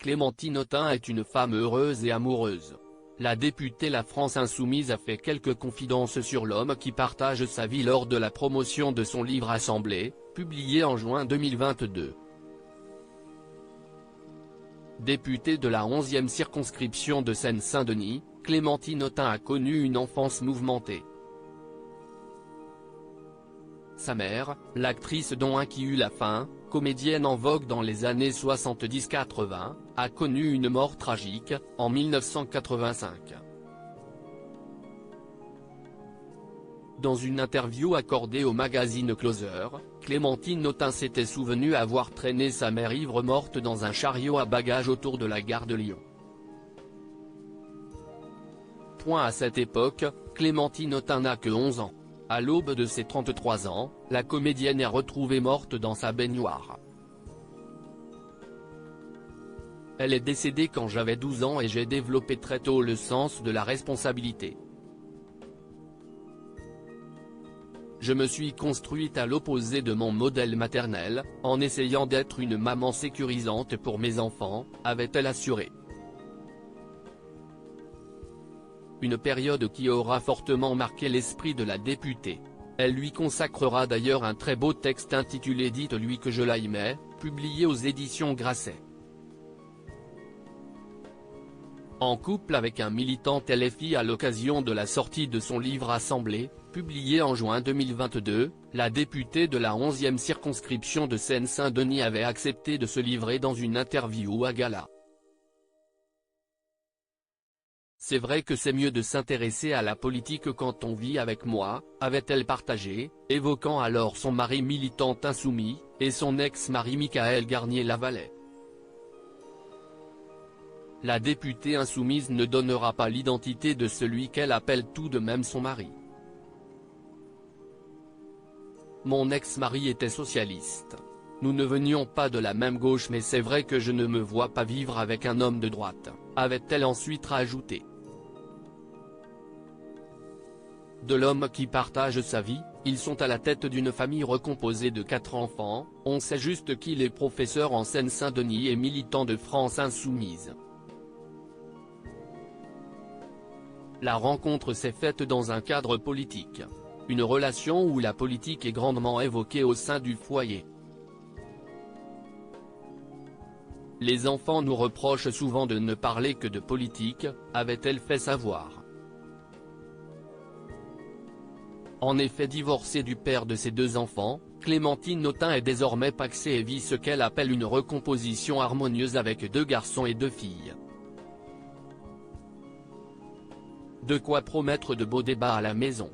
Clémentine Autain est une femme heureuse et amoureuse. La députée La France Insoumise a fait quelques confidences sur l'homme qui partage sa vie lors de la promotion de son livre Assemblée, publié en juin 2022. Députée de la 11e circonscription de Seine-Saint-Denis, Clémentine Autain a connu une enfance mouvementée. Sa mère, l'actrice dont qui eut la faim, comédienne en vogue dans les années 70-80, a connu une mort tragique, en 1985. Dans une interview accordée au magazine Closer, Clémentine Autain s'était souvenue avoir traîné sa mère ivre morte dans un chariot à bagages autour de la gare de Lyon. À cette époque, Clémentine Autain n'a que 11 ans. À l'aube de ses 33 ans, la comédienne est retrouvée morte dans sa baignoire. Elle est décédée quand j'avais 12 ans et j'ai développé très tôt le sens de la responsabilité. Je me suis construite à l'opposé de mon modèle maternel, en essayant d'être une maman sécurisante pour mes enfants, avait-elle assuré. Une période qui aura fortement marqué l'esprit de la députée. Elle lui consacrera d'ailleurs un très beau texte intitulé « Dites-lui que je l'aimais », publié aux éditions Grasset. En couple avec un militant LFI à l'occasion de la sortie de son livre Assemblée, publié en juin 2022, la députée de la 11e circonscription de Seine-Saint-Denis avait accepté de se livrer dans une interview à Gala. C'est vrai que c'est mieux de s'intéresser à la politique quand on vit avec moi, avait-elle partagé, évoquant alors son mari militant insoumis, et son ex-mari Michaël Garnier-Lavalais. La députée insoumise ne donnera pas l'identité de celui qu'elle appelle tout de même son mari. Mon ex-mari était socialiste. Nous ne venions pas de la même gauche mais c'est vrai que je ne me vois pas vivre avec un homme de droite, avait-elle ensuite rajouté. De l'homme qui partage sa vie, ils sont à la tête d'une famille recomposée de 4 enfants, on sait juste qu'il est professeur en Seine-Saint-Denis et militant de France Insoumise. La rencontre s'est faite dans un cadre politique. Une relation où la politique est grandement évoquée au sein du foyer. Les enfants nous reprochent souvent de ne parler que de politique, avait-elle fait savoir. En effet, divorcée du père de ses 2 enfants, Clémentine Autain est désormais pacsée et vit ce qu'elle appelle une recomposition harmonieuse avec 2 garçons et 2 filles. De quoi promettre de beaux débats à la maison.